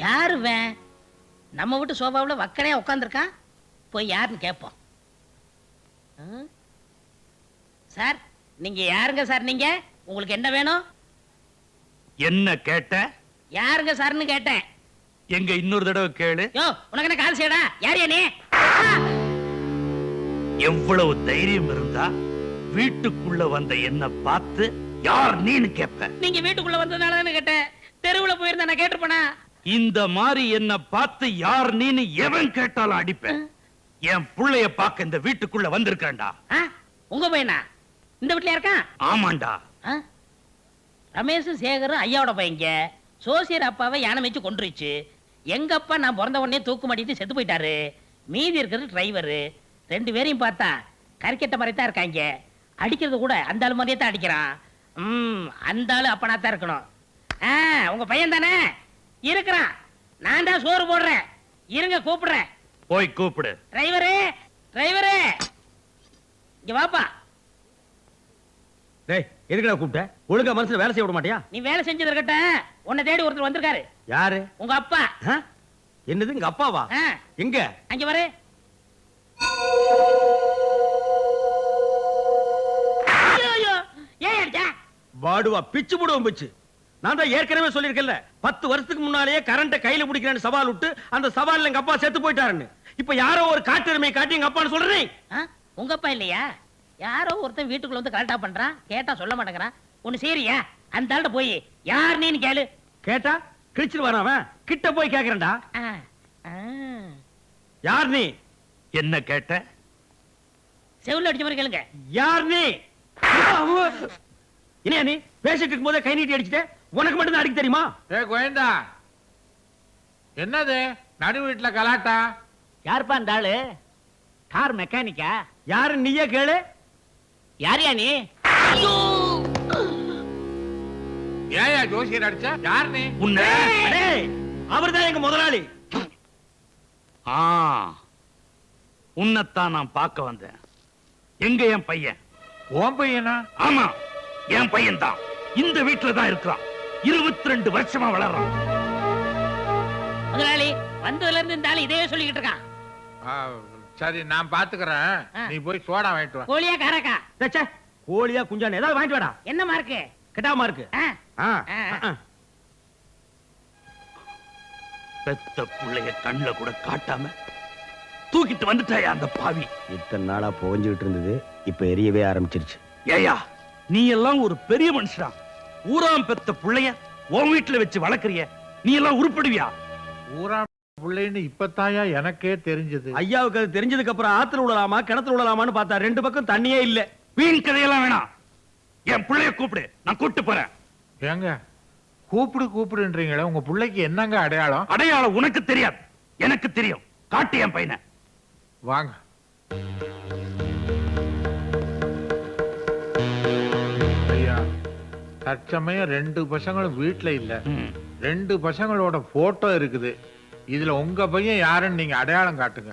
யாரு நம்ம வீட்டு சோபாவில் வக்கனையா உட்காந்துருக்கான். போய் யாருன்னு கேட்போம். சார் நீங்க யாருங்க சார்? நீங்க உங்களுக்கு என்ன வேணும்? என்ன கேட்ட? யாருங்க சார்னு கேட்டேன். எங்க இன்னொரு தடவை கேளு. யோ உனக்கு என்ன கால் செய்யடா? யார் நீ? எவ்வளவு தைரியம் இருந்தா வீட்டுக்குள்ள வந்த என்ன பார்த்து யார் நீன்னு கேப்ப? நீங்க வீட்டுக்குள்ள வந்ததுனால கேட்டேன். தெருவுல போயிருந்தா நான் கேட்டிருப்பேனா? இந்த மாதிரி என்ன பார்த்து யார் நீன்னு எவன் கேட்டாலும் அடிப்பேன். என் புள்ளைய பார்க்க இந்த வீட்டுக்குள்ள வந்திருக்கேன்டா. உங்க பையனா? இந்த வீட்டுல இருக்கான்? ஆமாண்டா. ரமேஷும் சேகரும் ஐயாவோட பையங்க. சோசியர் அப்பாவை யானை வச்சு கொண்டுருச்சு. எங்க அப்பா நான் பிறந்த உடனே தூக்கு மாட்டிட்டு செத்து போயிட்டாரு. மீதி இருக்கிறது டிரைவரு. 2 பேரையும் பார்த்தா கறிக்கட்ட மாதிரி தான் இருக்காங்க. அடிக்கிறது கூட அந்த ஆளு மாதிரியே தான் அடிக்கிறான். அந்த ஆளு அப்பனா தான் இருக்கணும். உங்க பையன் தானே? இருக்கிறான். நான் தான் சோறு போடுறேன். இருங்க கூப்பிடுறேன். போய் கூப்பிடு. டிரைவரு, டிரைவரு இங்க வாப்பா. டேய் எதுக்குடா கூப்பிட்ட? ஒழுங்கா மனசுல வேலை செய்ய விட மாட்டியா? நீ வேலை செஞ்சது இருக்கட்டும். உன்னை தேடி ஒருத்தர் வந்திருக்காரு. யாரு? உங்க அப்பா. என்னது எங்க அப்பாவா? எங்க? அங்க வரு. பாடுவா பிச்சு போடுவோம் பிச்சு. நான் தான் ஏற்கனவே சொல்லியிருக்கேன்ல, 10 வருஷத்துக்கு முன்னாலேயே கரண்ட கையில பிடிக்கிறேன்னு சவால் விட்டு அந்த சவால்ல எங்க அப்பா செத்து போயிட்டாருன்னு. இப்ப யாரோ ஒரு காட்டெருமை காட்டி எங்க அப்பான்னு சொல்றேன். உங்க அப்பா இல்லையா? யாரோ ஒருத்தன் வீட்டுக்குள்ள வந்து கரெக்டா பண்றான். கேட்டா சொல்ல மாட்டேங்கிறான். ஒண்ணு சரியா? அந்த ஆள்கிட்ட போய் யார் நீன்னு கேளு. கேட்டா கிழிச்சிட்டு வரான். கிட்ட போய் கேக்குறேன்டா. யார் நீ? என்ன கேட்ட? செவுல அடிச்ச மாதிரி கேளுங்க. யார் நீ? என்ன நீ பேசிட்டு இருக்கும் போதே கை நீட்டி அடிச்சுட்டு? உனக்கு மட்டும் தான் அடிக்க தெரியுமா? கோயந்தா, என்னது நடு வீட்டுல கலாட்டா? யாருப்பா அந்த ஆளு? கார் மெக்கானிக்கா? யாரு நீயே கேளு. யாரியா நீ? ஏயா ஜோசியர் அடிச்ச? யார் நீ? அவர்தான் எங்க முதலாளி. உன்னைத்தான் நான் பார்க்க வந்தேன். எங்க என் பையன்? உன் பையனா? ஆமா, என் பையன் தான். இந்த வீட்டுல தான் இருக்கிறான். 22 வருஷமா வளர்றான். முதலாளி வந்ததுல இருந்து இந்த ஆளு இதே சொல்லிக்கிட்டு இருக்கான். சரி நான் பாத்துக்கிறேன். நீ போய் சோடா வாங்கிட்டு வா. கோழியா காரக்கா? கோழியா குஞ்சான ஏதாவது வாங்கிட்டு வாடா. என்ன மார்க்கு? கெட்டா மார்க்கு. பெத்த புள்ளைய கண்ணுல கூட காட்டாம தூக்கிட்டு வந்துட்டாயா அந்த பாவி. இத்தனை நாளா புகஞ்சுகிட்டு இருந்தது இப்ப எரியவே ஆரம்பிச்சிருச்சு. ஏயா நீ எல்லாம் ஒரு பெரிய மனுஷனா? ஊராம் பெத்த புள்ளைய உன் வீட்டுல வச்சு வளர்க்கறிய. நீ எல்லாம் உருப்படுவியா? ஊராம் புள்ளைன்னு இப்பத்தாயா எனக்கே தெரிஞ்சது. ஐயாவுக்கு அது தெரிஞ்சதுக்கு அப்புறம் ஆத்துல விடலாமா கிணத்துல விடலாமான்னு பார்த்தா 2 பக்கம் தண்ணியே இல்ல. வீண் கதையெல்லாம் வேணாம். என் புள்ளைய கூப்பிடு, நான் கூப்பிட்டு போறேன். ஏங்க கூப்பிடுன்றீங்களே, உங்க புள்ளைக்கு என்னங்க அடையாளம்? அடையாளம் உனக்கு தெரியாது, எனக்கு தெரியும். காட்டு என் பையனை. வாங்க. ஐயா தற்சமயம் 2 பசங்களும் வீட்டுல இல்ல. 2 பசங்களோட போட்டோ இருக்குது. இதுல உங்க பையன் யாருன்னு நீங்க அடையாளம் காட்டுங்க.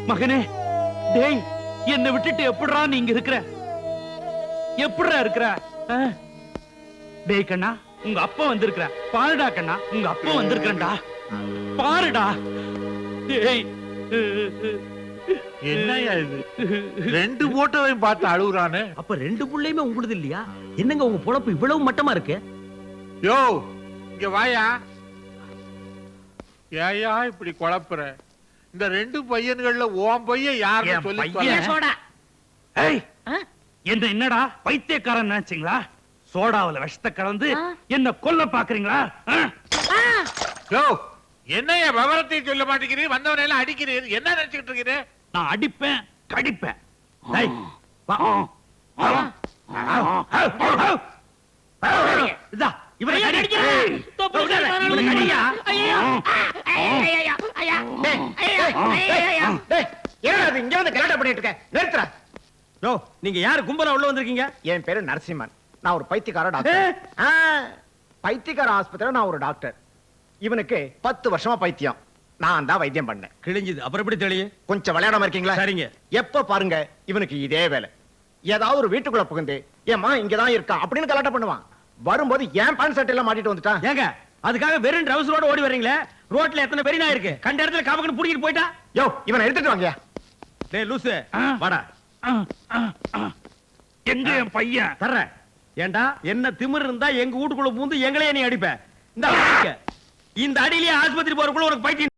மகனே, டேய் என்னை விட்டுட்டு எப்படிடா நீங்க இருக்கிற? எப்படிடா இருக்கிற? டேய் கண்ணா, உங்க அப்பா வந்திருக்கிற. பாருடா கண்ணா, உங்க அப்பா வந்திருக்கா. பாருடா. டேய் என்னையா இது? 2 போட்டோவையும் பார்த்து அழுகுறானே. அப்ப 2 புள்ளையுமே உங்களுது இல்லையா? என்னங்க உங்க பொழப்பு இவ்வளவு மட்டமா இருக்கு? யோ இங்க வாயா. ஏயா இப்படி குழப்புற? இந்த 2 பையன்கள்ல உன் பையன் யாருன்னு சொல்லி சோடா. ஏய் என்ன என்னடா பைத்தியக்காரன் நினைச்சீங்களா? சோடாவுல விஷத்தை கலந்து என்ன கொல்ல பாக்குறீங்களா? யோ என்னையா விவரத்தை சொல்ல மாட்டேங்கிறீர்? வந்தவனை எல்லாம் அடிக்கிறீர். என்ன நினைச்சுக்கிட்டு இருக்கிறீர்? நான் அடிப்பேன் கடிப்பேன். இவரை நீங்க யாரு கும்பலா உள்ள வந்திருக்கீங்க? என் பேரு நரசிம்மன். நான் ஒரு பைத்தியக்கார டாக்டர். பைத்தியக்கார ஆஸ்பத்திரியில நான் ஒரு டாக்டர். இவனுக்கு 10 வருஷமா பைத்தியம். நான் தான் வைத்தியம் பண்ணேன். கிழிஞ்சது. அப்புறம் எப்படி தெரியும்? கொஞ்சம் விளையாடாம இருக்கீங்களா? சரிங்க. எப்ப பாருங்க இவனுக்கு இதே வேலை. ஏதாவது ஒரு வீட்டுக்குள்ள புகுந்து ஏமா இங்கதான் இருக்கா அப்படின்னு கலாட்டம் பண்ணுவான். வரும்போது ஏன் பேண்ட் சட்டை எல்லாம் மாட்டிட்டு வந்துட்டான். ஏங்க அதுக்காக வெறும் ட்ரவுசரோட ஓடி வர்றீங்களே? ரோட்ல எத்தனை பெரிய நாய் இருக்கு, கண்ட இடத்துல காபக்கன்னு புடிக்கிட்டு போயிட்டா. யோ இவனை எடுத்துட்டு வாங்க. டேய் லூசு, வாடா. எங்க என் பையன்? தர்றேன். ஏண்டா என்ன திமிரு இருந்தா எங்க வீட்டுக்குள்ள பூந்து எங்களையே நீ அடிப்ப. இந்த அடியிலேயே ஆஸ்பத்திரி போறதுக்குள்ள உனக்கு பைத்தியம்